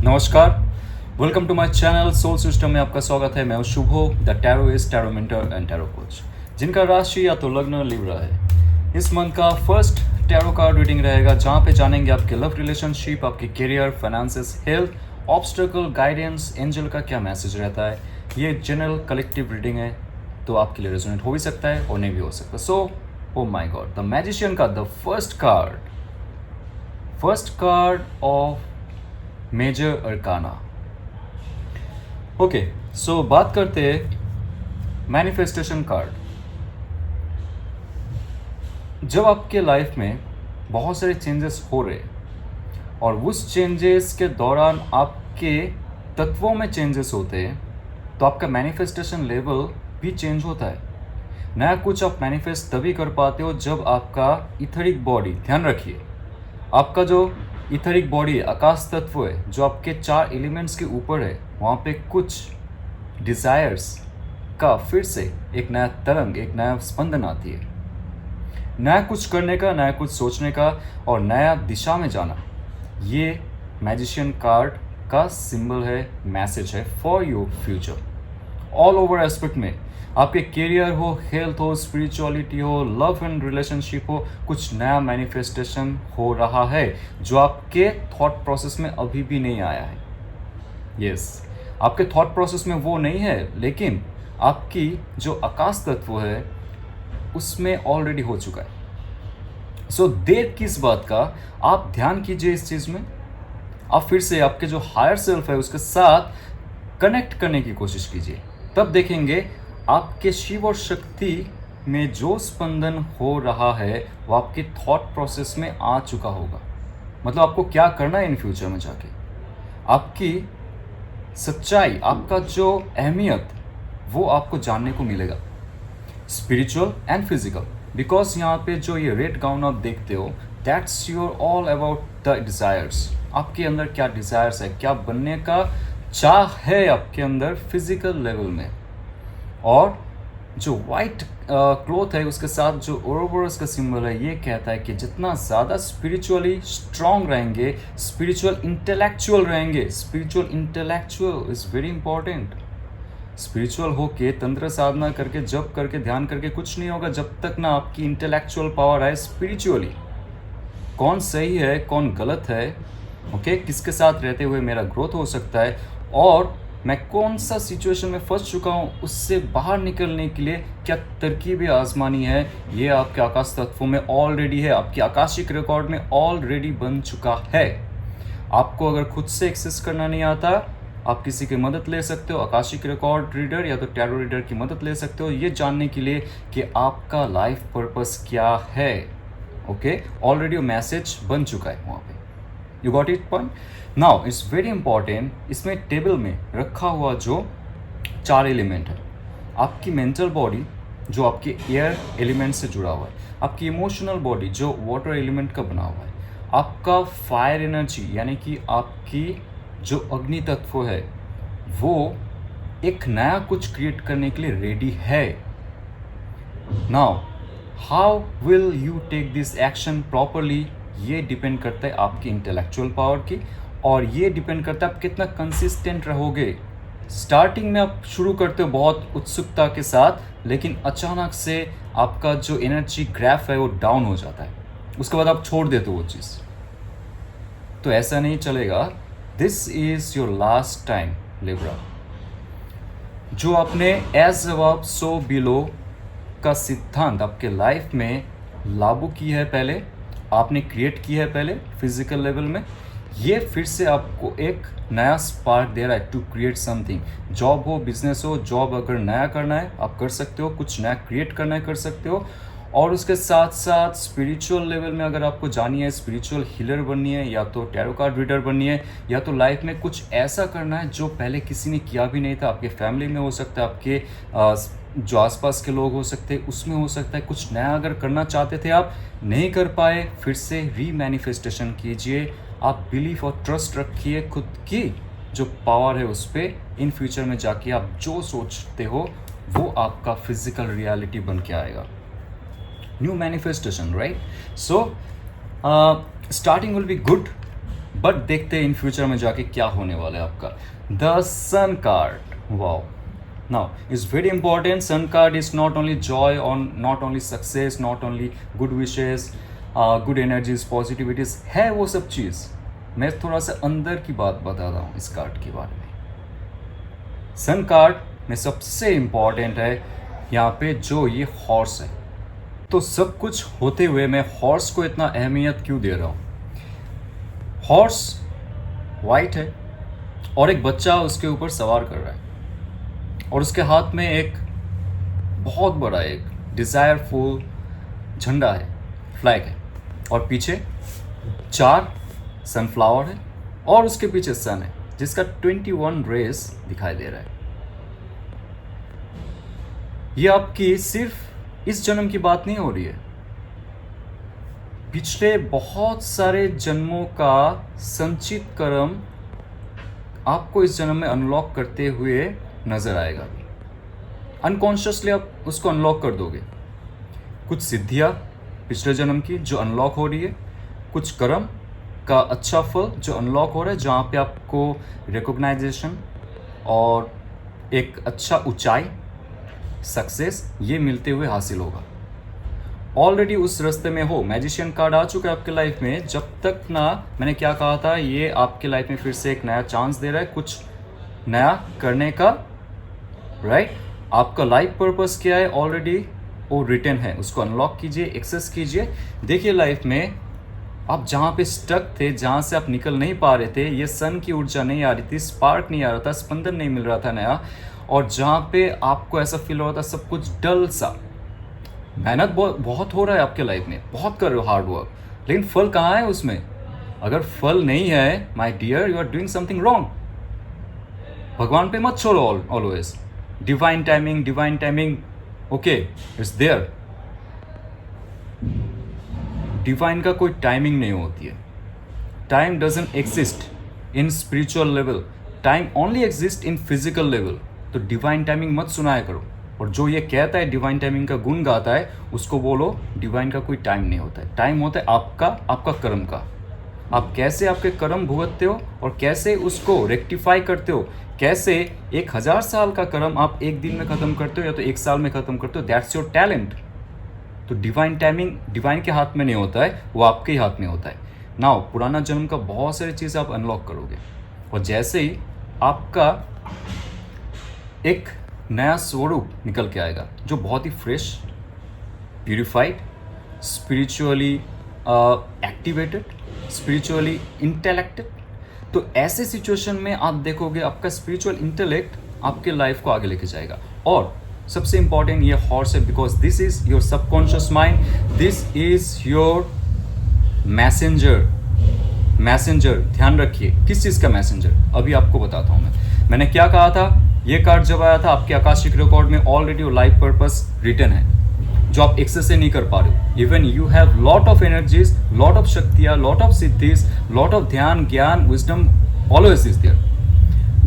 नमस्कार, welcome to my channel Soul System में आपका स्वागत है। मैं हूं Shubho, the tarotist, tarot mentor and tarot coach, जिनका राशि या तो लग्न लिब्रा है। इस मंथ का फर्स्ट टैरो कार्ड रीडिंग रहेगा, जहां पे जानेंगे आपके लव रिलेशनशिप, आपके career, finances, health, obstacle, guidance, angel का क्या मैसेज रहता है। ये जनरल कलेक्टिव रीडिंग है, तो आपके लिए रेजोनेट हो भी सकता है और नहीं भी हो सकता। So oh my God, the magician का the first card of major arcana. Okay, so बात करते हैं मैनिफेस्टेशन कार्ड। जब आपके लाइफ में बहुत सारे चेंजेस हो रहे और उस चेंजेस के दौरान आपके तत्वों में चेंजेस होते हैं, तो आपका मैनिफेस्टेशन लेवल भी चेंज होता है। नया कुछ आप मैनिफेस्ट तभी कर पाते हो जब आपका इथरिक बॉडी, ध्यान रखिए, आपका जो इथरिक बॉडी आकाश तत्व है, जो आपके 4 एलिमेंट्स के ऊपर है, वहाँ पे कुछ डिज़ायर्स का फिर से एक नया तरंग, एक नया स्पंदन आती है। नया कुछ करने का, नया कुछ सोचने का और नया दिशा में जाना, ये मैजिशियन कार्ड का सिंबल है, मैसेज है for your future. All over aspect में, आपके करियर हो, हेल्थ हो, स्पिरिचुअलिटी हो, लव एंड रिलेशनशिप हो, कुछ नया मैनिफेस्टेशन हो रहा है जो आपके थॉट प्रोसेस में अभी भी नहीं आया है। यस, आपके थॉट प्रोसेस में वो नहीं है, लेकिन आपकी जो आकाश तत्व है उसमें ऑलरेडी हो चुका है। सो देर किस बात का, आप ध्यान कीजिए इस चीज़ में। आप फिर से आपके जो हायर सेल्फ है उसके साथ कनेक्ट करने की कोशिश कीजिए, तब देखेंगे आपके शिव और शक्ति में जो स्पंदन हो रहा है वो आपके थॉट प्रोसेस में आ चुका होगा। मतलब आपको क्या करना है इन फ्यूचर में जाके, आपकी सच्चाई, आपका जो अहमियत, वो आपको जानने को मिलेगा, स्पिरिचुअल एंड फिजिकल। बिकॉज यहाँ पे जो ये रेड गाउन आप देखते हो, that's your all about the desires. आपके अंदर क्या डिज़ायर्स है, क्या बनने का चाह है आपके अंदर फिजिकल लेवल में। और जो वाइट क्लोथ है उसके साथ जो ओरोबोरस का सिंबल है, ये कहता है कि जितना ज़्यादा स्पिरिचुअली स्ट्रांग रहेंगे, स्पिरिचुअल इंटेलेक्चुअल रहेंगे। Spiritual intellectual is very important. Spiritual होके, तंत्र साधना करके, जप करके, ध्यान करके कुछ नहीं होगा जब तक ना आपकी इंटेलेक्चुअल पावर है। स्पिरिचुअली कौन सही है, कौन गलत है, ओके, किसके साथ रहते हुए मेरा ग्रोथ हो सकता है, और मैं कौन सा सिचुएशन में फंस चुका हूँ, उससे बाहर निकलने के लिए क्या तरकीबें आजमानी है, ये आपके आकाश तत्वों में ऑलरेडी है, आपकी आकाशिक रिकॉर्ड में ऑलरेडी बन चुका है। आपको अगर खुद से एक्सेस करना नहीं आता, आप किसी की मदद ले सकते हो, आकाशिक रिकॉर्ड रीडर या तो टैरो रीडर की मदद ले सकते हो, ये जानने के लिए कि आपका लाइफ पर्पस क्या है। ओके, ऑलरेडी मैसेज बन चुका है वहाँ पे। You got it point. Now it's very important, इसमें टेबल में रखा हुआ जो 4 एलिमेंट है, आपकी मेंटल बॉडी जो आपके एयर एलिमेंट से जुड़ा हुआ है, आपकी इमोशनल बॉडी जो वाटर एलिमेंट का बना हुआ है, आपका फायर एनर्जी यानी कि आपकी जो अग्नि तत्व है, वो एक नया कुछ क्रिएट करने के लिए रेडी है। Now how will you take this action properly, ये डिपेंड करता है आपकी इंटेलेक्चुअल पावर की, और ये डिपेंड करता है आप कितना कंसिस्टेंट रहोगे। स्टार्टिंग में आप शुरू करते हो बहुत उत्सुकता के साथ, लेकिन अचानक से आपका जो एनर्जी ग्राफ है वो डाउन हो जाता है, उसके बाद आप छोड़ देते हो वो चीज़। तो ऐसा नहीं चलेगा। This is your last time Libra. जो आपने एज अबव सो बिलो का सिद्धांत आपके लाइफ में लागू की है, पहले आपने क्रिएट की है पहले फिजिकल लेवल में, ये फिर से आपको एक नया स्पार्क दे रहा है टू क्रिएट समथिंग। जॉब हो, बिजनेस हो, जॉब अगर नया करना है आप कर सकते हो, कुछ नया क्रिएट करना है कर सकते हो। और उसके साथ साथ स्पिरिचुअल लेवल में अगर आपको जानी है, स्पिरिचुअल हीलर बननी है, या तो टैरो कार्ड रीडर बननी है, या तो लाइफ में कुछ ऐसा करना है जो पहले किसी ने किया भी नहीं था। आपके फैमिली में हो सकता है, आपके जो आसपास के लोग हो सकते हैं उसमें हो सकता है। कुछ नया अगर करना चाहते थे, आप नहीं कर पाए, फिर से रीमैनिफेस्टेशन कीजिए। आप बिलीफ और ट्रस्ट रखिए खुद की जो पावर है उस पर। इन फ्यूचर में जाके आप जो सोचते हो वो आपका फिजिकल रियलिटी बन के आएगा। New manifestation, right? So starting will be good, but देखते हैं इन फ्यूचर में जाके क्या होने वाला है आपका। The sun card, wow. Now it's very important. Sun card is not only joy, on not only success, not only good wishes, good energies, positivities, है वो सब चीज़। मैं थोड़ा सा अंदर की बात बताता हूँ इस कार्ड के बारे में। सन कार्ड में सबसे इम्पॉर्टेंट है यहाँ पे जो ये हॉर्स है। तो सब कुछ होते हुए मैं हॉर्स को इतना अहमियत क्यों दे रहा हूँ? हॉर्स वाइट है और एक बच्चा उसके ऊपर सवार कर रहा है और उसके हाथ में एक बहुत बड़ा एक डिज़ायरफुल झंडा है, फ्लैग है, और पीछे 4 सनफ्लावर है और उसके पीछे सन है जिसका 21 रेस दिखाई दे रहा है। ये आपकी सिर्फ इस जन्म की बात नहीं हो रही है, पिछले बहुत सारे जन्मों का संचित कर्म आपको इस जन्म में अनलॉक करते हुए नजर आएगा। अनकॉन्शियसली आप उसको अनलॉक कर दोगे। कुछ सिद्धियाँ पिछले जन्म की जो अनलॉक हो रही है, कुछ कर्म का अच्छा फल जो अनलॉक हो रहा है, जहाँ पे आपको रिकॉग्नाइजेशन और एक अच्छा ऊंचाई, सक्सेस, ये मिलते हुए हासिल होगा। ऑलरेडी उस रास्ते में हो। मैजिशियन कार्ड आ चुका है आपके लाइफ में। जब तक ना, मैंने क्या कहा था, ये आपके लाइफ में फिर से एक नया चांस दे रहा है कुछ नया करने का, राइट। आपका लाइफ पर्पस क्या है ऑलरेडी वो रिटन है, उसको अनलॉक कीजिए, एक्सेस कीजिए। देखिए लाइफ में आप जहाँ पे स्टक थे, जहाँ से आप निकल नहीं पा रहे थे, ये सन की ऊर्जा नहीं आ रही थी, स्पार्क नहीं आ रहा था, स्पंदन नहीं मिल रहा था नया, और जहाँ पे आपको ऐसा फील हो रहा था सब कुछ डल सा। मेहनत बहुत हो रहा है आपके लाइफ में, बहुत कर रहे हो हार्ड वर्क, लेकिन फल कहाँ है उसमें? अगर फल नहीं है my dear, you are doing something wrong. भगवान पे मत छोड़ो always. Divine timing, okay, it's there. Divine का कोई टाइमिंग नहीं होती है। Time doesn't exist in spiritual level, time only exist in physical level. तो डिवाइन टाइमिंग मत सुनाया करो। और जो ये कहता है डिवाइन टाइमिंग का गुण गाता है, उसको बोलो डिवाइन का कोई टाइम नहीं होता है। टाइम होता है आपका कर्म का। आप कैसे आपके कर्म भुगतते हो और कैसे उसको रेक्टिफाई करते हो, कैसे 1000 साल का कर्म आप एक दिन में ख़त्म करते हो या तो 1 साल में ख़त्म करते हो, दैट्स योर टैलेंट। तो डिवाइन टाइमिंग डिवाइन के हाथ में नहीं होता है, वो आपके ही हाथ में होता है। नाउ पुराना जन्म का बहुत सारी चीज़ें आप अनलॉक करोगे और जैसे ही आपका एक नया स्वरूप निकल के आएगा जो बहुत ही fresh, purified, spiritually activated, spiritually intellected. तो ऐसे सिचुएशन में आप देखोगे आपका स्पिरिचुअल इंटेलेक्ट आपके लाइफ को आगे लेके जाएगा। और सबसे इंपॉर्टेंट ये हॉर्स है, because this is your subconscious mind, this is your messenger. ध्यान रखिए किस चीज़ का मैसेंजर, अभी आपको बताता हूँ मैंने क्या कहा था। ये कार्ड जब आया था आपके आकाशिक रिकॉर्ड में ऑलरेडी वो लाइफ पर्पस रिटन है जो आप एक्सेस से नहीं कर पा रहे हो। Even you have lot of energies, lot of शक्तियाँ, लॉट ऑफ सिद्धीज, लॉट ऑफ ध्यान, ज्ञान, wisdom always is there,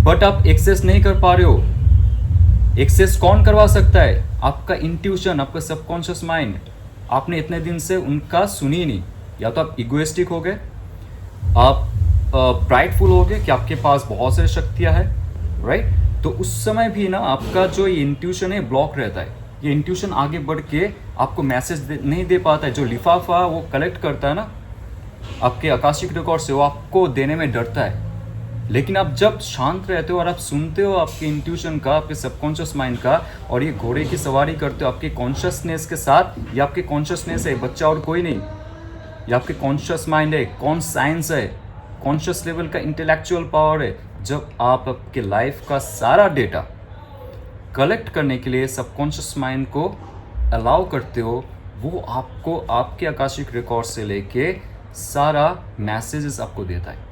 but आप एक्सेस नहीं कर पा रहे हो। एक्सेस कौन करवा सकता है? आपका इंट्यूशन, आपका सबकॉन्शियस माइंड। आपने इतने दिन से उनका सुनी नहीं, या तो आप इगोइस्टिक हो गए, आप प्राइडफुल हो गए कि आपके पास बहुत सारी शक्तियाँ है, राइट। तो उस समय भी ना आपका जो ये इंट्यूशन है ब्लॉक रहता है। ये इंट्यूशन आगे बढ़ के आपको मैसेज नहीं दे पाता है। जो लिफाफा वो कलेक्ट करता है ना आपके आकाशिक रिकॉर्ड से, वो आपको देने में डरता है। लेकिन आप जब शांत रहते हो और आप सुनते हो आपके इंट्यूशन का, आपके सबकॉन्शियस माइंड का, और ये घोड़े की सवारी करते हो आपके कॉन्शियसनेस के साथ, ये आपके कॉन्शियसनेस है, बच्चा और कोई नहीं, ये आपके कॉन्शियस माइंड है, कौन साइंस है, कॉन्शियस लेवल का इंटेलेक्चुअल पावर है। जब आप आपके लाइफ का सारा डेटा कलेक्ट करने के लिए सबकॉन्शियस माइंड को अलाउ करते हो, वो आपको आपके आकाशिक रिकॉर्ड से लेके सारा मैसेजेस आपको देता है।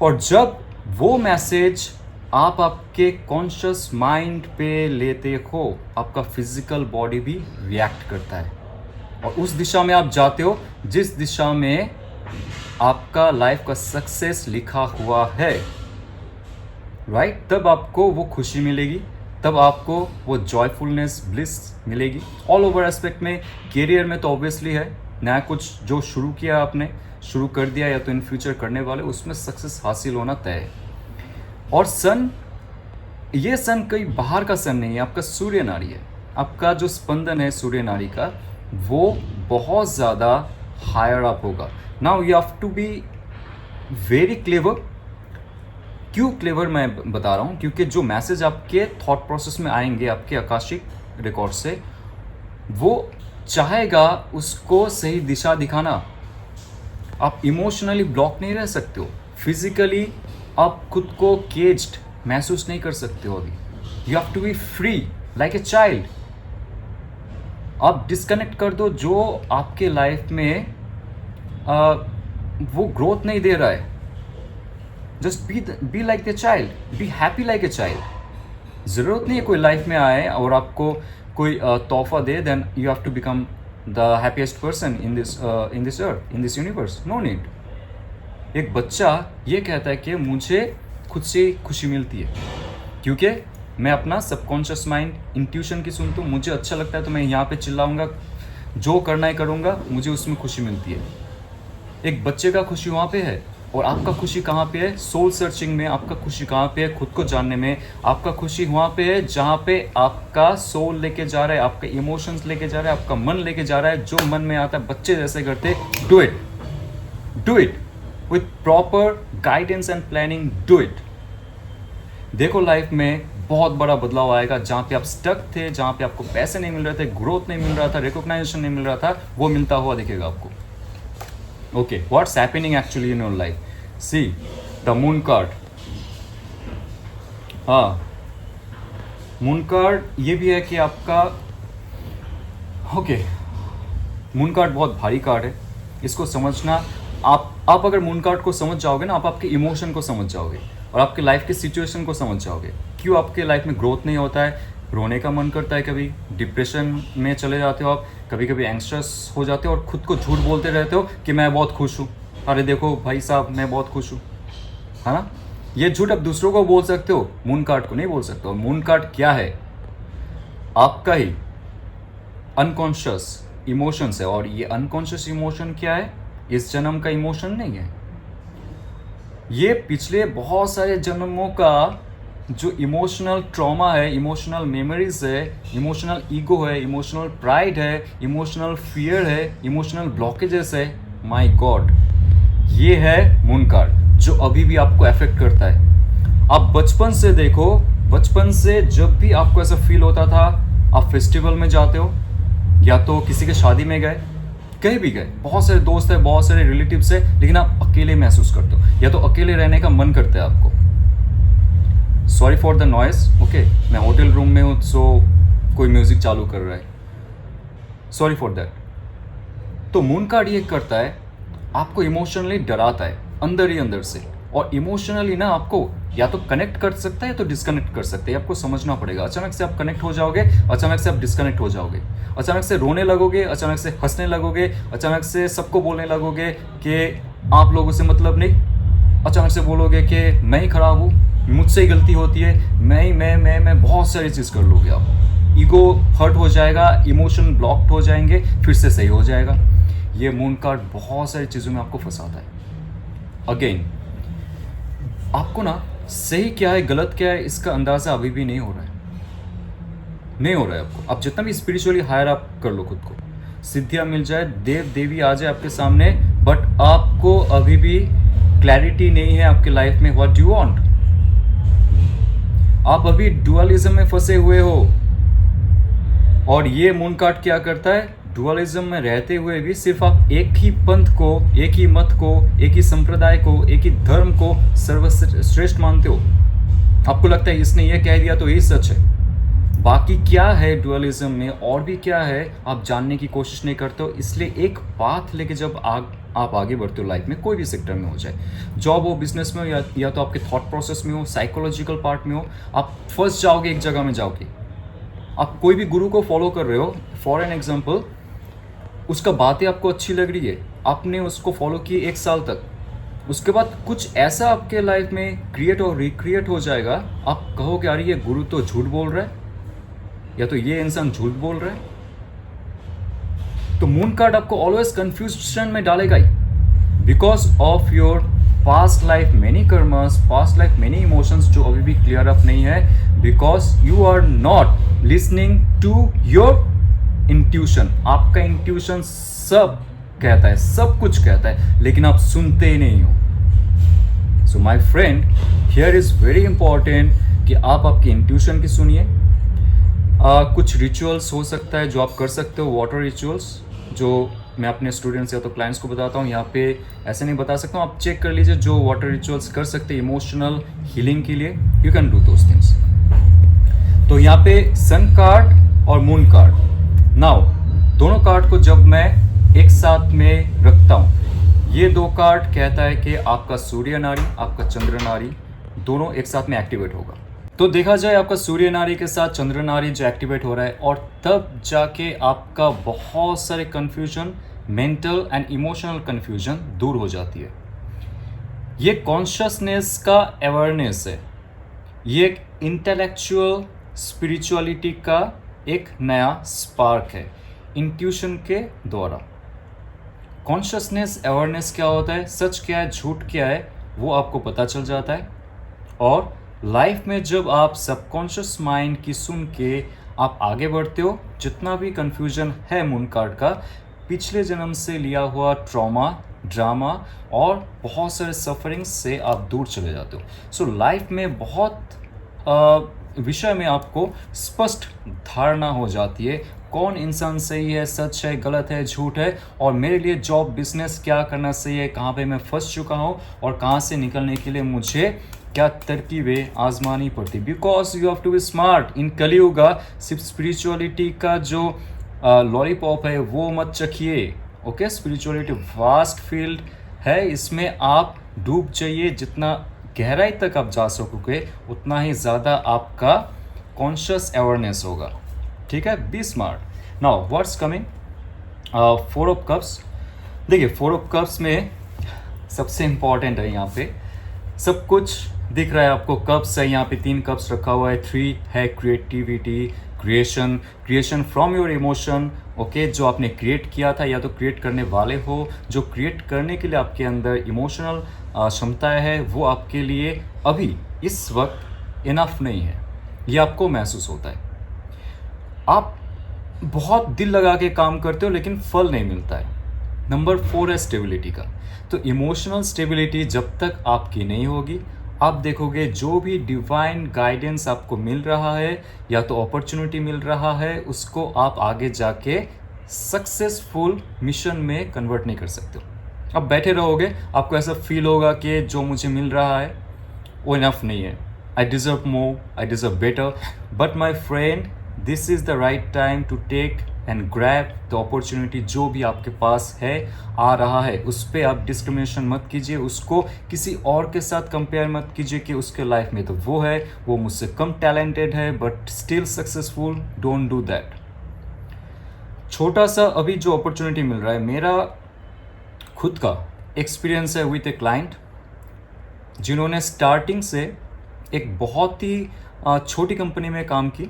और जब वो मैसेज आप आपके कॉन्शियस माइंड पे लेते हो, आपका फिजिकल बॉडी भी रिएक्ट करता है और उस दिशा में आप जाते हो जिस दिशा में आपका लाइफ का सक्सेस लिखा हुआ है, राइट। तब आपको वो खुशी मिलेगी, तब आपको वो जॉयफुलनेस, ब्लिस मिलेगी ऑल ओवर एस्पेक्ट में। करियर में तो ऑब्वियसली है, नया कुछ जो शुरू किया आपने, शुरू कर दिया या तो इन फ्यूचर करने वाले, उसमें सक्सेस हासिल होना तय है। और सन, ये सन कोई बाहर का सन नहीं है, आपका सूर्य नाड़ी है। आपका जो स्पंदन है सूर्य नाड़ी का, वो बहुत ज़्यादा हायर अप होगा। Now you have to be very clever. क्यों क्लेवर मैं बता रहा हूँ? क्योंकि जो मैसेज आपके थॉट प्रोसेस में आएंगे आपके आकाशिक रिकॉर्ड से, वो चाहेगा उसको सही दिशा दिखाना। आप इमोशनली ब्लॉक नहीं रह सकते हो, फिजिकली आप खुद को केज्ड महसूस नहीं कर सकते हो अभी। You have to be free like a child. आप डिस्कनेक्ट कर दो जो आपके लाइफ में वो ग्रोथ नहीं दे रहा है। Just be like the child, be happy like a child. ज़रूरत नहीं है कोई लाइफ में आए और आपको कोई तोहफा दे, then you have to become the happiest person in this earth, in this universe. No need. एक बच्चा ये कहता है कि मुझे खुद से खुशी मिलती है, क्योंकि मैं अपना सबकॉन्शियस माइंड, इंट्यूशन की सुनता हूँ। मुझे अच्छा लगता है तो मैं यहाँ पे चिल्लाऊंगा, जो करना है करूँगा, मुझे उसमें खुशी मिलती है। एक बच्चे का खुशी वहाँ पे है, और आपका खुशी कहाँ पे है? सोल सर्चिंग में। आपका खुशी कहाँ पे है? खुद को जानने में। आपका खुशी वहाँ पे है जहाँ पे आपका सोल लेके जा रहा है, आपका इमोशंस लेके जा रहा है, आपका मन लेके जा रहा है। जो मन में आता है बच्चे जैसे करते, do it, do it with proper guidance and planning, do it. देखो लाइफ में बहुत बड़ा बदलाव आएगा। जहाँ पे आप स्टक थे, जहाँ पे आपको पैसे नहीं मिल रहे थे, ग्रोथ नहीं मिल रहा था, रिकॉग्नाइजेशन नहीं मिल रहा था, वो मिलता हुआ दिखेगा आपको। Okay, what's happening actually in your life? See, the moon card. हाँ, मून कार्ड ये भी है कि आपका, ओके, मून कार्ड बहुत भारी कार्ड है। इसको समझना, आप अगर मून कार्ड को समझ जाओगे ना, आप आपके इमोशन को समझ जाओगे और आपके लाइफ की सिचुएशन को समझ जाओगे। क्यों आपके लाइफ में ग्रोथ नहीं होता है? रोने का मन करता है, कभी डिप्रेशन में चले जाते हो आप, कभी कभी एंग्स्ट्रस हो जाते हो और खुद को झूठ बोलते रहते हो कि मैं बहुत खुश हूँ। अरे देखो भाई साहब, मैं बहुत खुश हूँ, है ना? ये झूठ आप दूसरों को बोल सकते हो, मून कार्ड को नहीं बोल सकते हो। मून कार्ड क्या है? आपका ही अनकॉन्शियस इमोशंस है, और ये अनकॉन्शियस इमोशन क्या है? इस जन्म का इमोशन नहीं है, ये पिछले बहुत सारे जन्मों का जो इमोशनल ट्रॉमा है, इमोशनल मेमोरीज है, इमोशनल ईगो है, इमोशनल प्राइड है, इमोशनल फियर है, इमोशनल ब्लॉकेजेस है। माय गॉड, ये है मून कार्ड जो अभी भी आपको अफेक्ट करता है। आप बचपन से देखो, बचपन से जब भी आपको ऐसा फील होता था, आप फेस्टिवल में जाते हो या तो किसी के शादी में गए, कहीं भी गए, बहुत सारे दोस्त है, बहुत सारे रिलेटिव्स है, लेकिन आप अकेले महसूस करते हो या तो अकेले रहने का मन करता है आपको। Sorry for the noise, okay, मैं होटल रूम में हूँ, सो कोई म्यूजिक चालू कर रहा है, सॉरी फॉर दैट। तो मून कार्ड ये करता है, आपको इमोशनली डराता है अंदर ही अंदर से, और इमोशनली ना आपको या तो कनेक्ट कर सकता है या तो डिस्कनेक्ट कर सकता है। आपको समझना पड़ेगा। अचानक से आप कनेक्ट हो जाओगे, अचानक से आप डिस्कनेक्ट हो जाओगे, अचानक से रोने लगोगे, अचानक से हंसने लगोगे, अचानक से सबको बोलने लगोगे कि आप लोगों से मतलब नहीं, अचानक से बोलोगे कि मैं ही खराब हूँ, मुझसे ही गलती होती है, मैं बहुत सारी चीज़ कर लोगे आप। ईगो हर्ट हो जाएगा, इमोशन ब्लॉक्ड हो जाएंगे, फिर से सही हो जाएगा। ये मून कार्ड बहुत सारी चीज़ों में आपको फंसाता है। अगेन, आपको ना सही क्या है गलत क्या है इसका अंदाज़ा अभी भी नहीं हो रहा है, नहीं हो रहा है आपको। आप जितना भी स्पिरिचुअली हायर अप कर लो खुद को, सिद्धियाँ मिल जाए, देव देवी आ जाए आपके सामने, बट आपको अभी भी क्लैरिटी नहीं है आपके लाइफ में। What do you want? आप अभी डुअलिज्म में फंसे हुए हो, और ये मून कार्ड क्या करता है? डुअलिज्म में रहते हुए भी सिर्फ आप एक ही पंथ को, एक ही मत को, एक ही संप्रदाय को, एक ही धर्म को सर्वश्रेष्ठ मानते हो। आपको लगता है इसने ये कह दिया तो यही सच है। बाकी क्या है डुअलिज्म में और भी क्या है आप जानने की कोशिश नहीं करते हो। इसलिए एक पाथ लेके जब आप आगे बढ़ते हो लाइफ में, कोई भी सेक्टर में हो जाए, जॉब हो, बिजनेस में हो, या तो आपके थॉट प्रोसेस में हो, साइकोलॉजिकल पार्ट में हो, आप फंस जाओगे, एक जगह में जाओगे। आप कोई भी गुरु को फॉलो कर रहे हो, फॉर एन एग्जाम्पल, उसका बातें आपको अच्छी लग रही है, आपने उसको फॉलो की 1 साल तक, उसके बाद कुछ ऐसा आपके लाइफ में क्रिएट और रिक्रिएट हो जाएगा, आप कहोगे अरे ये गुरु तो झूठ बोल रहा है, या तो ये इंसान झूठ बोल रहा है। तो मून कार्ड आपको ऑलवेज कंफ्यूजन में डालेगा ही। Because of your past life many karmas, past life many emotions जो अभी भी क्लियर अप नहीं है, because you are not listening to your intuition. आपका इंट्यूशन सब कहता है, सब कुछ कहता है, लेकिन आप सुनते ही नहीं हो। So my friend, here is very important कि आप आपकी इंट्यूशन की सुनिए। कुछ रिचुअल्स हो सकता है जो आप कर सकते हो, वाटर रिचुअल्स, जो मैं अपने स्टूडेंट्स या तो क्लाइंट्स को बताता हूँ। यहाँ पे ऐसे नहीं बता सकता हूँ, आप चेक कर लीजिए जो वाटर रिचुअल्स कर सकते हैं इमोशनल हीलिंग के लिए, you can do those things. तो यहाँ पे सन कार्ड और मून कार्ड, नाउ दोनों कार्ड को जब मैं एक साथ में रखता हूँ, ये दो कार्ड कहता है कि आपका सूर्य नाड़ी, आपका चंद्र नाड़ी दोनों एक साथ में एक्टिवेट होगा। तो देखा जाए आपका सूर्य नाड़ी के साथ चंद्र नाड़ी जो एक्टिवेट हो रहा है, और तब जाके आपका बहुत सारे confusion, mental and emotional confusion दूर हो जाती है। ये कॉन्शियसनेस का अवेयरनेस है, ये एक इंटेलेक्चुअल स्पिरिचुअलिटी का एक नया स्पार्क है इंट्यूशन के द्वारा। कॉन्शियसनेस अवेयरनेस क्या होता है, सच क्या है, झूठ क्या है, वो आपको पता चल जाता है। और लाइफ में जब आप सबकॉन्शियस माइंड की सुन के आप आगे बढ़ते हो, जितना भी कन्फ्यूजन है मून कार्ड का, पिछले जन्म से लिया हुआ ट्रॉमा, ड्रामा और बहुत सारे सफरिंग्स से आप दूर चले जाते हो। सो लाइफ में बहुत विषय में आपको स्पष्ट धारणा हो जाती है, कौन इंसान सही है, सच है, गलत है, झूठ है, और मेरे लिए जॉब, बिजनेस क्या करना सही है, कहाँ पे मैं फंस चुका हूँ और कहाँ से निकलने के लिए मुझे क्या तरकीबें आजमानी पड़ती। Because you have to be smart. In Kaliyuga सिर्फ स्पिरिचुअलिटी का जो लॉलीपॉप है वो मत चखिए, ओके। स्पिरिचुअलिटी वास्ट फील्ड है, इसमें आप डूब जाइए, जितना गहराई तक आप जा सकोगे उतना ही ज़्यादा आपका कॉन्शियस अवेयरनेस होगा, ठीक है। Be smart. Now what's coming, 4 of cups. देखिए 4 ऑफ कप्स में सबसे इम्पॉर्टेंट है, यहाँ पे सब कुछ दिख रहा है आपको, कप्स है, यहाँ पे 3 कप्स रखा हुआ है, 3 है creativity, creation, creation from your emotion, okay. जो आपने क्रिएट किया था या तो क्रिएट करने वाले हो, जो क्रिएट करने के लिए आपके अंदर इमोशनल क्षमताएं है, वो आपके लिए अभी इस वक्त इनफ नहीं है, ये आपको महसूस होता है। आप बहुत दिल लगा के काम करते हो लेकिन फल नहीं मिलता है। नंबर 4 है स्टेबिलिटी का। तो इमोशनल स्टेबिलिटी जब तक आपकी नहीं होगी, आप देखोगे जो भी डिवाइन गाइडेंस आपको मिल रहा है या तो अपॉर्चुनिटी मिल रहा है, उसको आप आगे जाके सक्सेसफुल मिशन में कन्वर्ट नहीं कर सकते हो। आप बैठे रहोगे, आपको ऐसा फील होगा कि जो मुझे मिल रहा है वो इनफ नहीं है, I deserve more, I deserve better. But my friend, this is the right time to take and grab the opportunity. जो भी आपके पास है, आ रहा है, उस पर आप डिस्क्रिमिनेशन मत कीजिए, उसको किसी और के साथ कंपेयर मत कीजिए कि उसके लाइफ में तो वो है, वो मुझसे कम टैलेंटेड है but still successful. Don't do that. छोटा सा अभी जो अपॉर्चुनिटी मिल रहा है, मेरा खुद का एक्सपीरियंस है विथ ए क्लाइंट जिन्होंने स्टार्टिंग से एक बहुत ही छोटी कंपनी में काम की,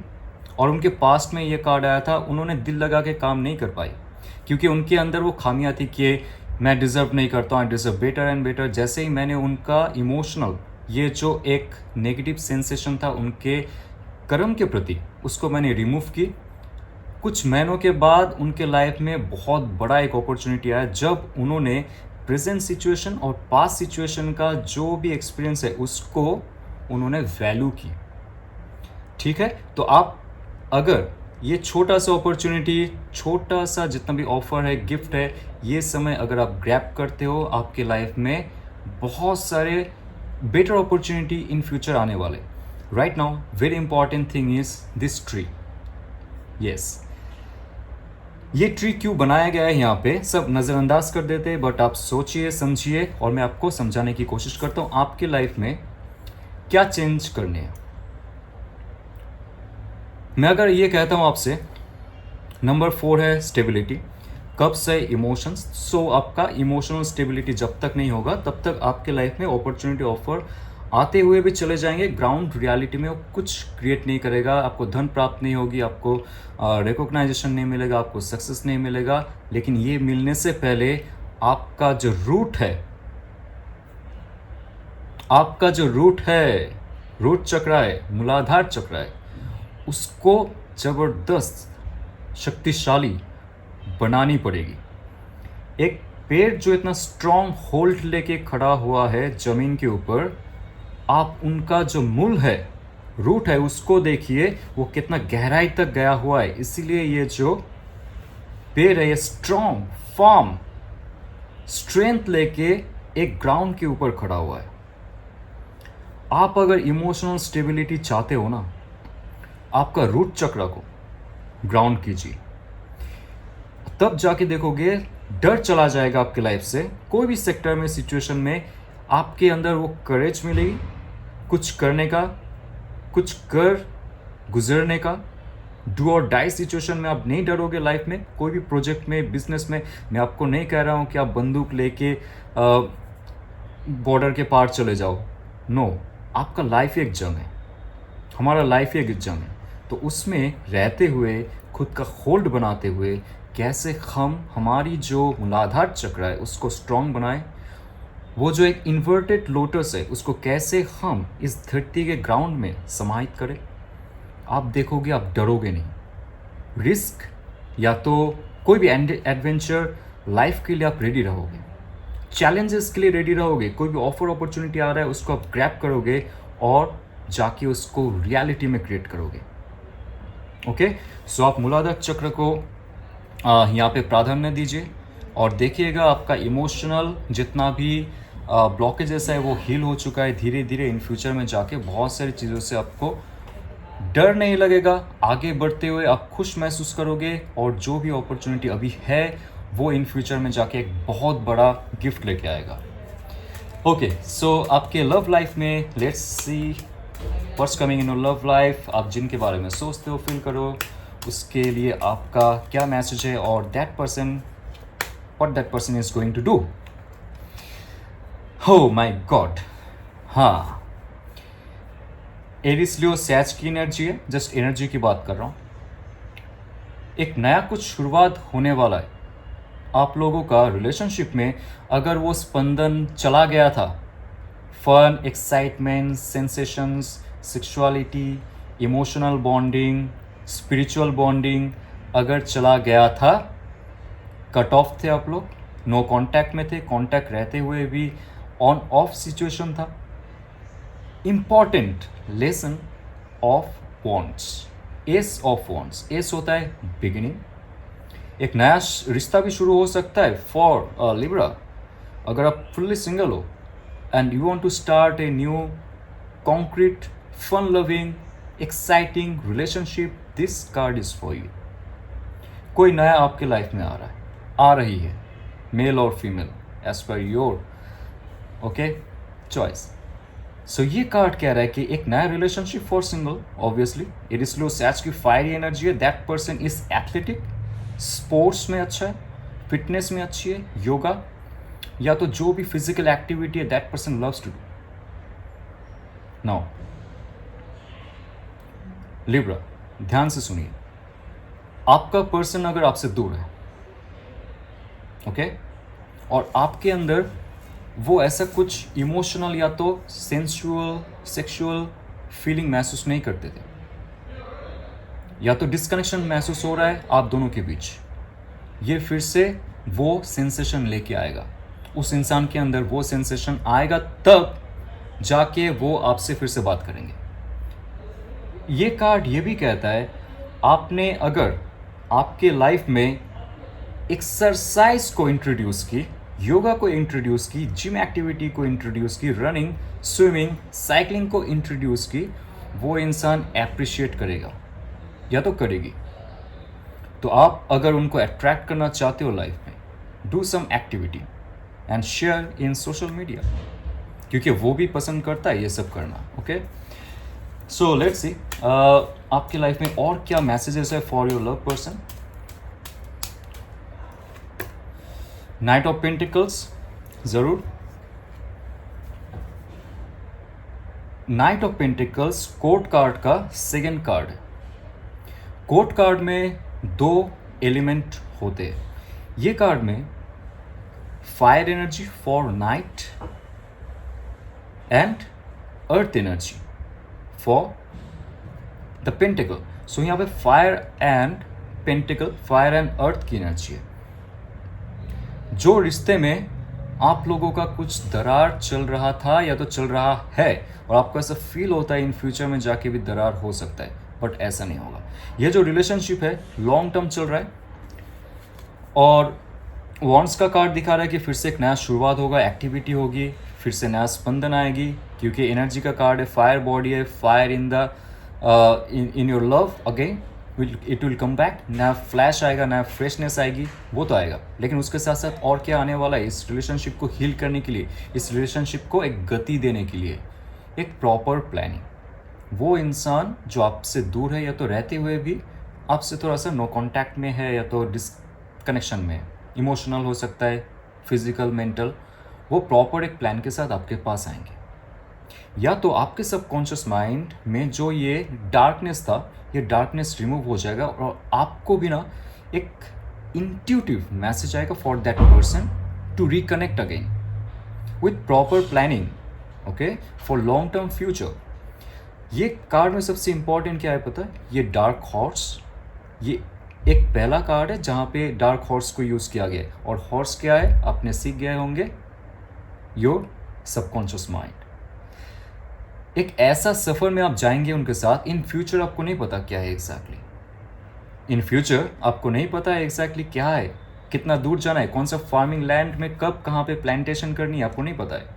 और उनके पास्ट में ये कार्ड आया था, उन्होंने दिल लगा के काम नहीं कर पाई क्योंकि उनके अंदर वो खामियां थी कि मैं डिज़र्व नहीं करता हूँ, I deserve better and better. जैसे ही मैंने उनका इमोशनल ये जो एक नेगेटिव सेंसेशन था उनके कर्म के प्रति, उसको मैंने रिमूव की, कुछ महीनों के बाद उनके लाइफ में बहुत बड़ा एक अपॉर्चुनिटी आया जब उन्होंने प्रेजेंट सिचुएशन और पास्ट सिचुएशन का जो भी एक्सपीरियंस है उसको उन्होंने वैल्यू की, ठीक है। तो आप अगर ये छोटा सा अपॉर्चुनिटी, छोटा सा जितना भी ऑफर है, गिफ्ट है, ये समय अगर आप ग्रैब करते हो, आपके लाइफ में बहुत सारे बेटर अपॉर्चुनिटी इन फ्यूचर आने वाले। Right now very important thing is this tree. Yes, ये ट्री क्यों बनाया गया है यहाँ पे सब नज़रअंदाज कर देते हैं, बट आप सोचिए, समझिए, और मैं आपको समझाने की कोशिश करता हूँ आपके लाइफ में क्या चेंज करने हैं। मैं अगर ये कहता हूँ आपसे, नंबर 4 है स्टेबिलिटी, कप्स है इमोशंस। सो आपका इमोशनल स्टेबिलिटी जब तक नहीं होगा तब तक आपके लाइफ में अपॉर्चुनिटी ऑफर आते हुए भी चले जाएंगे, ग्राउंड रियलिटी में वो कुछ क्रिएट नहीं करेगा, आपको धन प्राप्त नहीं होगी, आपको रिकॉग्नाइजेशन नहीं मिलेगा, आपको सक्सेस नहीं मिलेगा। लेकिन ये मिलने से पहले आपका जो रूट है, आपका जो रूट है, रूट चक्र है, मूलाधार चक्र है, उसको जबरदस्त शक्तिशाली बनानी पड़ेगी। एक पेड़ जो इतना स्ट्रॉन्ग होल्ड लेके खड़ा हुआ है जमीन के ऊपर, आप उनका जो मूल है, रूट है, उसको देखिए वो कितना गहराई तक गया हुआ है। इसीलिए ये जो पेड़ है ये स्ट्रॉन्ग फॉर्म स्ट्रेंथ लेके एक ग्राउंड के ऊपर खड़ा हुआ है। आप अगर इमोशनल स्टेबिलिटी चाहते हो ना, आपका रूट चक्र को ग्राउंड कीजिए, तब जाके देखोगे डर चला जाएगा आपके लाइफ से। कोई भी सेक्टर में, सिचुएशन में आपके अंदर वो करेज मिलेगी कुछ करने का, कुछ कर गुजरने का। डू और डाई सिचुएशन में आप नहीं डरोगे लाइफ में। कोई भी प्रोजेक्ट में, बिजनेस में, मैं आपको नहीं कह रहा हूँ कि आप बंदूक लेके बॉर्डर के पार चले जाओ। नो, आपका लाइफ एक जंग है, हमारा लाइफ एक जंग है। तो उसमें रहते हुए, खुद का होल्ड बनाते हुए, कैसे हम हमारी जो मूलाधार चक्र है उसको स्ट्रॉन्ग बनाएं, वो जो एक इन्वर्टेड लोटस है उसको कैसे हम इस धरती के ग्राउंड में समाहित करें। आप देखोगे आप डरोगे नहीं। रिस्क या तो कोई भी एडवेंचर लाइफ के लिए आप रेडी रहोगे, चैलेंजेस के लिए रेडी रहोगे। कोई भी ऑफर अपॉर्चुनिटी आ रहा है उसको आप ग्रैब करोगे और जाके उसको रियलिटी में क्रिएट करोगे। ओके, सो आप मूलाधार चक्र को यहाँ पे प्राधान्य दीजिए और देखिएगा आपका इमोशनल जितना भी ब्लॉकेजेस है वो हील हो चुका है धीरे धीरे। इन फ्यूचर में जाके बहुत सारी चीज़ों से आपको डर नहीं लगेगा। आगे बढ़ते हुए आप खुश महसूस करोगे और जो भी अपॉर्चुनिटी अभी है वो इन फ्यूचर में जाके एक बहुत बड़ा गिफ्ट लेके आएगा। ओके, सो आपके लव लाइफ में let's see what's coming in your love life. आप जिनके बारे में सोचते हो, फील करो, उसके लिए आपका क्या मैसेज है और that person, what that person is going to do. Oh my god, हाँ, एरिस लियो सैच की एनर्जी है। जस्ट एनर्जी की बात कर रहा हूँ। एक नया कुछ शुरुआत होने वाला है आप लोगों का रिलेशनशिप में। अगर वो स्पंदन चला गया था, fun, excitement, sensations, sexuality, emotional bonding, spiritual bonding अगर चला गया था, कट ऑफ थे आप लोग, नो कांटेक्ट में थे, कांटेक्ट रहते हुए भी ऑन ऑफ सिचुएशन था। Important lesson of wants, S of wants. S होता है बिगिनिंग। एक नया रिश्ता भी शुरू हो सकता है फॉर लिब्रा। अगर आप फुल्ली सिंगल हो and you want to start a new concrete fun loving exciting relationship, this card is for you. कोई नया आपके लाइफ में आ रहा है, आ रही है, मेल और female as per your okay choice. So ये कार्ड कह रहा है कि एक नया relationship for single. Obviously it is Leo Sag की फायरी एनर्जी है। That person is athletic, sports में अच्छा है, फिटनेस में अच्छी है, योगा या तो जो भी फिजिकल एक्टिविटी है that person loves to do. Now Libra, ध्यान से सुनिए। आपका पर्सन अगर आपसे दूर है, ओके, और आपके अंदर वो ऐसा कुछ इमोशनल या तो सेंसुअल, सेक्सुअल फीलिंग महसूस नहीं करते थे, या तो डिस्कनेक्शन महसूस हो रहा है आप दोनों के बीच, ये फिर से वो सेंसेशन लेके आएगा। उस इंसान के अंदर वो सेंसेशन आएगा तब जाके वो आपसे फिर से बात करेंगे। ये कार्ड ये भी कहता है आपने अगर आपके लाइफ में एक्सरसाइज को इंट्रोड्यूस की, योगा को इंट्रोड्यूस की, जिम एक्टिविटी को इंट्रोड्यूस की, रनिंग, स्विमिंग, साइकिलिंग को इंट्रोड्यूस की, वो इंसान एप्रिशिएट करेगा या तो करेगी। तो आप अगर उनको अट्रैक्ट करना चाहते हो लाइफ में, do some activity and share in social media, क्योंकि वो भी पसंद करता है ये सब करना। ओके, सो लेट्स सी आपकी लाइफ में और क्या मैसेजेस है for your love person. Knight of Pentacles, जरूर। Knight of Pentacles court card का सेकेंड कार्ड है। कोर्ट कार्ड में दो एलिमेंट होते हैं। ये कार्ड में fire energy for Knight and earth energy for the pentacle. So यहाँ पे fire and pentacle, fire and earth की एनर्जी है. जो रिश्ते में आप लोगों का कुछ दरार चल रहा था या तो चल रहा है और आपको ऐसा फील होता है इन फ्यूचर में जाके भी दरार हो सकता है, बट ऐसा नहीं होगा. ये जो रिलेशनशिप है लॉन्ग टर्म चल रहा है और वॉन्ड्स का कार्ड दिखा रहा है कि फिर से एक नया शुरुआत होगा, एक्टिविटी होगी, फिर से नया स्पंदन आएगी, क्योंकि एनर्जी का कार्ड है, फायर बॉडी है, fire in the in your love again it will come back. नया फ्लैश आएगा, नया फ्रेशनेस आएगी, वो तो आएगा, लेकिन उसके साथ साथ और क्या आने वाला है इस रिलेशनशिप को हील करने के लिए, इस रिलेशनशिप को एक गति देने के लिए, एक प्रॉपर प्लानिंग. वो इंसान जो आपसे दूर है या तो रहते हुए भी आपसे थोड़ा सा नो कॉन्टैक्ट में है या तो डिसकनेक्शन में है, इमोशनल हो सकता है, फिजिकल, मेंटल, वो प्रॉपर एक प्लान के साथ आपके पास आएंगे. या तो आपके सबकॉन्शियस माइंड में जो ये डार्कनेस था, ये डार्कनेस रिमूव हो जाएगा और आपको भी ना एक इंट्यूटिव मैसेज आएगा for that person to reconnect again with proper planning, okay, for long term future. ये कार्ड में सबसे इंपॉर्टेंट क्या है पता है? ये डार्क हॉर्स, ये एक पहला कार्ड है जहाँ पे डार्क हॉर्स को यूज़ किया गया है. और हॉर्स क्या है आपने सीख गए होंगे, योर सबकॉन्शियस माइंड. एक ऐसा सफ़र में आप जाएंगे उनके साथ. इन फ्यूचर आपको नहीं पता क्या है एग्जैक्टली, इन फ्यूचर आपको नहीं पता है एग्जैक्टली क्या है, कितना दूर जाना है, कौन सा फार्मिंग लैंड में कब कहाँ पे प्लांटेशन करनी है, आपको नहीं पता है.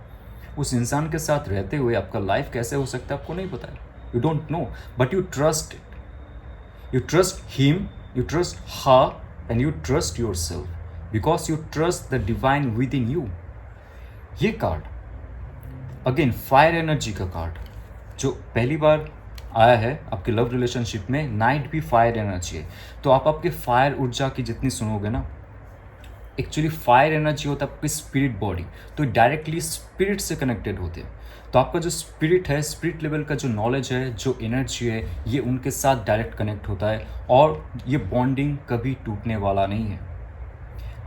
उस इंसान के साथ रहते हुए आपका लाइफ कैसे हो सकता है आपको नहीं पता है. You don't know, but you trust it, you trust him, you trust her, and you trust yourself because you trust the divine within you. ये कार्ड अगेन फायर एनर्जी का कार्ड जो पहली बार आया है आपके लव रिलेशनशिप में. Night भी fire energy है, तो आप आपके फायर ऊर्जा की जितनी सुनोगे ना, एक्चुअली फायर एनर्जी होता है आपकी स्पिरिट बॉडी, तो डायरेक्टली स्पिरिट से कनेक्टेड होते हैं. तो आपका जो स्पिरिट है, स्पिरिट लेवल का जो नॉलेज है, जो एनर्जी है, ये उनके साथ डायरेक्ट कनेक्ट होता है और ये बॉन्डिंग कभी टूटने वाला नहीं है.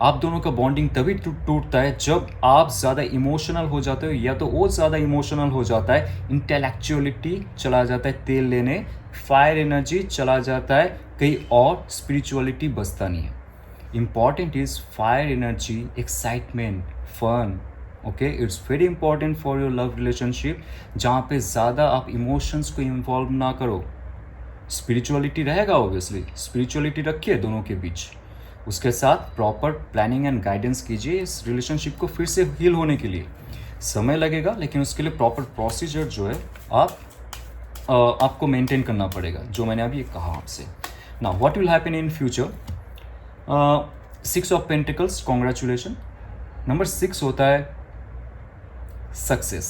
आप दोनों का बॉन्डिंग तभी टूटता है जब आप ज़्यादा इमोशनल हो जाते हो या तो वो ज़्यादा इमोशनल हो जाता है, इंटेलेक्चुअलिटी चला जाता है तेल लेने, फायर एनर्जी चला जाता है कहीं और, स्पिरिचुअलिटी बचता नहीं है. Important is fire energy, excitement, fun, okay, it's very important for your love relationship, जहाँ पे ज़्यादा आप इमोशंस को इन्वॉल्व ना करो. स्पिरिचुअलिटी रहेगा ऑब्वियसली, स्पिरिचुअलिटी रखिए दोनों के बीच, उसके साथ प्रॉपर प्लानिंग एंड गाइडेंस कीजिए इस रिलेशनशिप को फिर से हील होने के लिए. समय लगेगा, लेकिन उसके लिए प्रॉपर प्रोसीजर जो है आपको मेंटेन करना पड़ेगा, जो मैंने अभी कहा आपसे. Now what will happen in future? 6 of pentacles, congratulation. Number 6 होता है सक्सेस,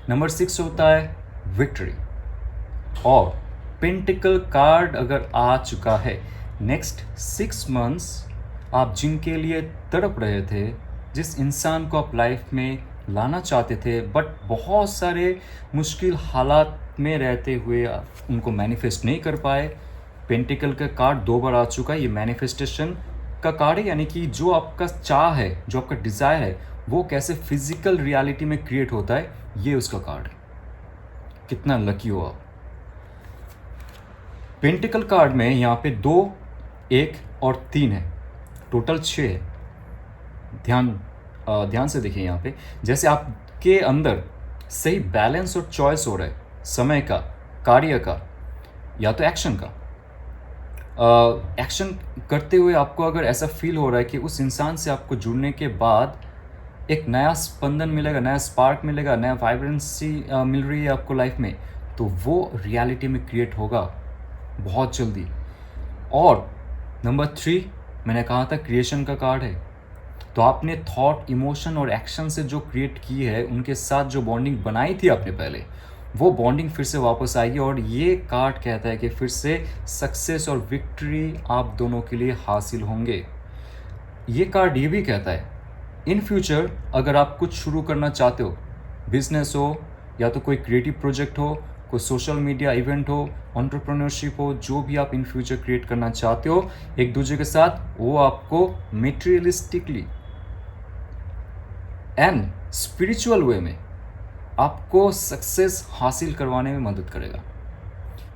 नंबर 6 होता है विक्ट्री. और पेंटिकल कार्ड अगर आ चुका है, नेक्स्ट 6 मंथ्स आप जिनके लिए तड़प रहे थे, जिस इंसान को आप लाइफ में लाना चाहते थे, बट बहुत सारे मुश्किल हालात में रहते हुए उनको मैनिफेस्ट नहीं कर पाए, पेंटिकल का कार्ड 2 बार आ चुका है. ये मैनिफेस्टेशन का कार्ड है, यानी कि जो आपका चाह है, जो आपका डिज़ायर है, वो कैसे फिजिकल रियलिटी में क्रिएट होता है, ये उसका कार्ड है. कितना लकी हो आप. पेंटिकल कार्ड में यहाँ पे 2, 1 और 3 है, टोटल 6 है. ध्यान से देखिए यहाँ पे, जैसे आपके अंदर सही बैलेंस और चॉइस हो रहा है, समय का, कार्य का या तो एक्शन का. एक्शन करते हुए आपको अगर ऐसा फील हो रहा है कि उस इंसान से आपको जुड़ने के बाद एक नया स्पंदन मिलेगा, नया स्पार्क मिलेगा, नया वाइब्रेंसी मिल रही है आपको लाइफ में, तो वो रियलिटी में क्रिएट होगा बहुत जल्दी. और नंबर 3 मैंने कहा था क्रिएशन का कार्ड है, तो आपने थॉट, इमोशन और एक्शन से जो क्रिएट की है, उनके साथ जो बॉन्डिंग बनाई थी आपने पहले, वो बॉन्डिंग फिर से वापस आएगी. और ये कार्ड कहता है कि फिर से सक्सेस और विक्ट्री आप दोनों के लिए हासिल होंगे. ये कार्ड ये भी कहता है इन फ्यूचर अगर आप कुछ शुरू करना चाहते हो, बिजनेस हो या तो कोई क्रिएटिव प्रोजेक्ट हो, कोई सोशल मीडिया इवेंट हो, एंटरप्रेन्योरशिप हो, जो भी आप इन फ्यूचर क्रिएट करना चाहते हो एक दूसरे के साथ, वो आपको मटेरियलिस्टिकली एंड स्पिरिचुअल वे में आपको सक्सेस हासिल करवाने में मदद करेगा।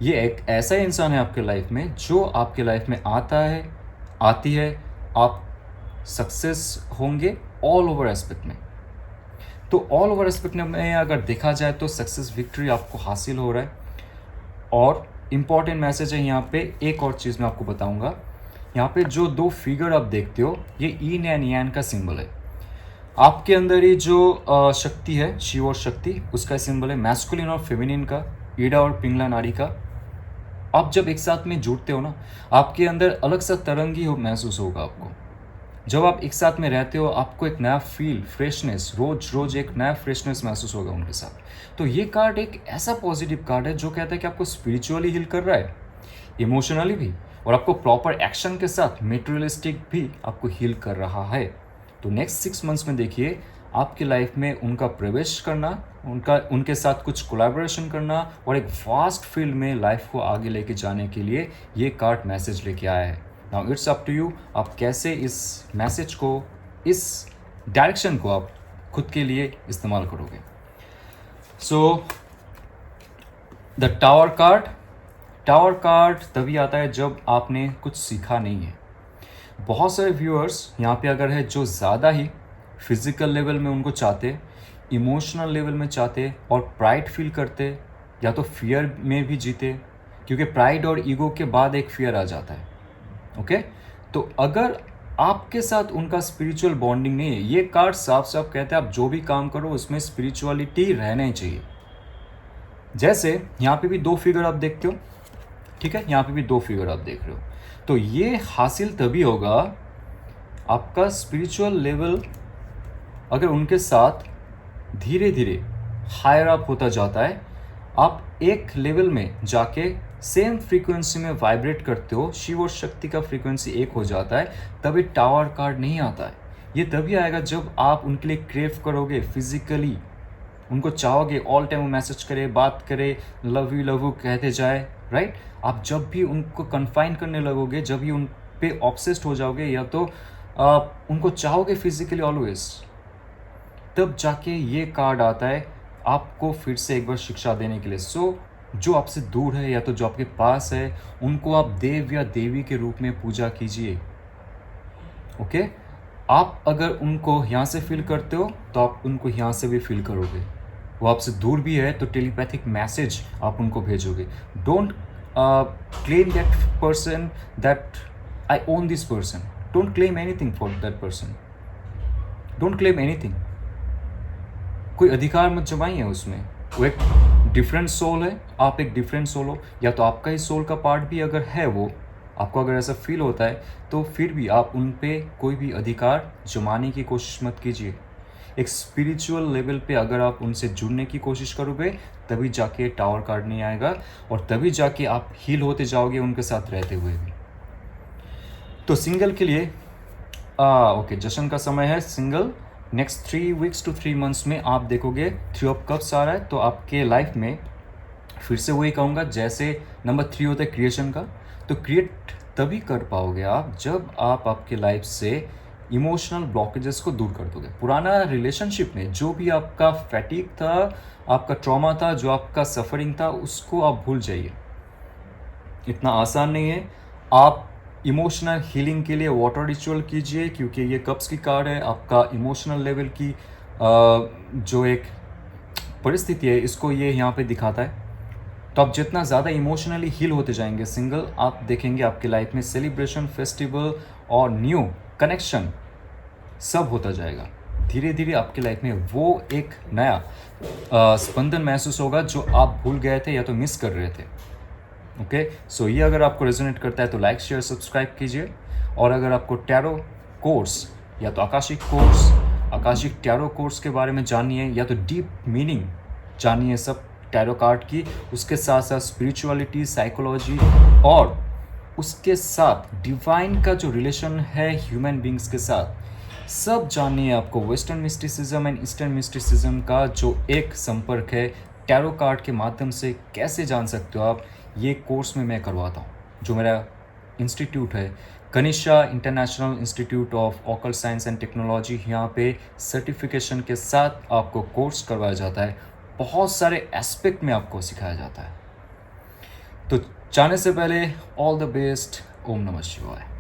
ये एक ऐसा इंसान है आपके लाइफ में जो आपके लाइफ में आता है, आती है, आप सक्सेस होंगे ऑल ओवर एस्पेक्ट में। तो ऑल ओवर एस्पेक्ट में अगर देखा जाए तो सक्सेस विक्ट्री आपको हासिल हो रहा है। और इम्पॉर्टेंट मैसेज है यहाँ पे, एक और चीज़ मैं आपको बताऊँगा। यहाँ पे जो 2 फिगर आप देखते हो, ये ईन एंड यान का सिंबल है। आपके अंदर ही जो शक्ति है, शिव और शक्ति, उसका सिंबल है मैस्कुलिन और फेमिनिन का, ईडा और पिंगला नाड़ी का। आप जब एक साथ में जुड़ते हो ना, आपके अंदर अलग सा तरंगी महसूस होगा आपको। जब आप एक साथ में रहते हो, आपको एक नया फील, फ्रेशनेस, रोज एक नया फ्रेशनेस महसूस होगा उनके साथ। तो ये कार्ड एक ऐसा पॉजिटिव कार्ड है जो कहता है कि आपको स्पिरिचुअली हील कर रहा है, इमोशनली भी, और आपको प्रॉपर एक्शन के साथ मेटेरियलिस्टिक भी आपको हील कर रहा है। तो नेक्स्ट 6 मंथ्स में देखिए आपकी लाइफ में उनका प्रवेश करना, उनके साथ कुछ कोलैबोरेशन करना और एक वास्ट फील्ड में लाइफ को आगे लेके जाने के लिए ये कार्ड मैसेज लेके आया है। Now it's up to you, आप कैसे इस मैसेज को, इस डायरेक्शन को आप खुद के लिए इस्तेमाल करोगे। सो द टावर कार्ड तभी आता है जब आपने कुछ सीखा नहीं है। बहुत सारे व्यूअर्स यहाँ पे अगर है जो ज़्यादा ही फिजिकल लेवल में उनको चाहते, इमोशनल लेवल में चाहते और प्राइड फील करते, या तो फियर में भी जीते, क्योंकि प्राइड और ईगो के बाद एक फियर आ जाता है। ओके, तो अगर आपके साथ उनका स्पिरिचुअल बॉन्डिंग नहीं है, ये कार्ड साफ साफ कहते हैं आप जो भी काम करो उसमें स्पिरिचुअलिटी रहना ही चाहिए। जैसे यहाँ पे भी 2 फिगर आप देखते हो, ठीक है, यहाँ पे भी 2 फिगर आप देख रहे हो। तो ये हासिल तभी होगा, आपका स्पिरिचुअल लेवल अगर उनके साथ धीरे धीरे हायर अप होता जाता है, आप एक लेवल में जाके सेम फ्रीक्वेंसी में वाइब्रेट करते हो, शिव और शक्ति का फ्रीक्वेंसी एक हो जाता है, तभी टावर कार्ड नहीं आता है। ये तभी आएगा जब आप उनके लिए क्रेव करोगे, फिजिकली उनको चाहोगे, ऑल टाइम वो मैसेज करे, बात करे, लव यू कहते जाए, राइट। आप जब भी उनको कन्फाइन करने लगोगे, जब भी उन पे ऑब्सेस्ड हो जाओगे, या तो आप उनको चाहोगे फिजिकली ऑलवेज, तब जाके ये कार्ड आता है आपको फिर से एक बार शिक्षा देने के लिए। सो जो आपसे दूर है या तो जो आपके पास है, उनको आप देव या देवी के रूप में पूजा कीजिए। ओके, आप अगर उनको यहाँ से फील करते हो तो आप उनको यहाँ से भी फील करोगे। वो आपसे दूर भी है तो टेलीपैथिक मैसेज आप उनको भेजोगे। Don't claim that person that I own this person. Don't claim anything for that person. Don't claim anything. कोई अधिकार मत जमाइए उसमें। वो एक डिफरेंट सोल है, आप एक डिफरेंट सोल हो, या तो आपका ही सोल का पार्ट भी अगर है, वो आपको अगर ऐसा फील होता है, तो फिर भी आप उन पे कोई भी अधिकार जमाने की कोशिश मत कीजिए। एक स्पिरिचुअल लेवल पे अगर आप उनसे जुड़ने की कोशिश करोगे, तभी जाके टावर कार्ड नहीं आएगा, और तभी जाके आप हील होते जाओगे उनके साथ रहते हुए भी। तो सिंगल के लिए ओके, जश्न का समय है single. Next 3 weeks to 3 months में आप देखोगे 3 of Cups आ रहा है। तो आपके लाइफ में फिर से वही कहूँगा, जैसे नंबर 3 होता है क्रिएशन का, तो क्रिएट तभी कर पाओगे आप जब आप आपके लाइफ से इमोशनल ब्लॉकेजेस को दूर कर दोगे। पुराना रिलेशनशिप में जो भी आपका फैटिक था, आपका ट्रॉमा था, जो आपका सफरिंग था, उसको आप भूल जाइए। इतना आसान नहीं है। आप इमोशनल हीलिंग के लिए वाटर रिचुअल कीजिए, क्योंकि ये कप्स की कार्ड है। आपका इमोशनल लेवल की जो एक परिस्थिति है, इसको ये यहाँ पे दिखाता है। तो आप जितना ज़्यादा इमोशनली हील होते जाएंगे सिंगल, आप देखेंगे आपकी लाइफ में सेलिब्रेशन, फेस्टिवल और न्यू कनेक्शन सब होता जाएगा। धीरे धीरे आपकी लाइफ में वो एक नया स्पंदन महसूस होगा जो आप भूल गए थे या तो मिस कर रहे थे। ओके, सो ये अगर आपको रेजोनेट करता है तो लाइक, शेयर, सब्सक्राइब कीजिए। और अगर आपको टैरो कोर्स या तो आकाशिक टैरो कोर्स के बारे में जाननी है, या तो डीप मीनिंग जाननी है सब टैरो कार्ड की, उसके साथ साथ स्पिरिचुअलिटी, साइकोलॉजी, और उसके साथ डिवाइन का जो रिलेशन है ह्यूमन बींग्स के साथ, सब जाननी है आपको। Western mysticism and eastern mysticism का जो एक संपर्क है टैरो कार्ड के माध्यम से कैसे जान सकते हो आप, ये कोर्स में मैं करवाता हूँ। जो मेरा इंस्टीट्यूट है Kanishka international institute of occult science and technology, यहाँ पे सर्टिफिकेशन के साथ आपको कोर्स करवाया जाता है, बहुत सारे एस्पेक्ट में आपको सिखाया जाता है। तो जाने से पहले ऑल द बेस्ट। ओम नमः शिवाय।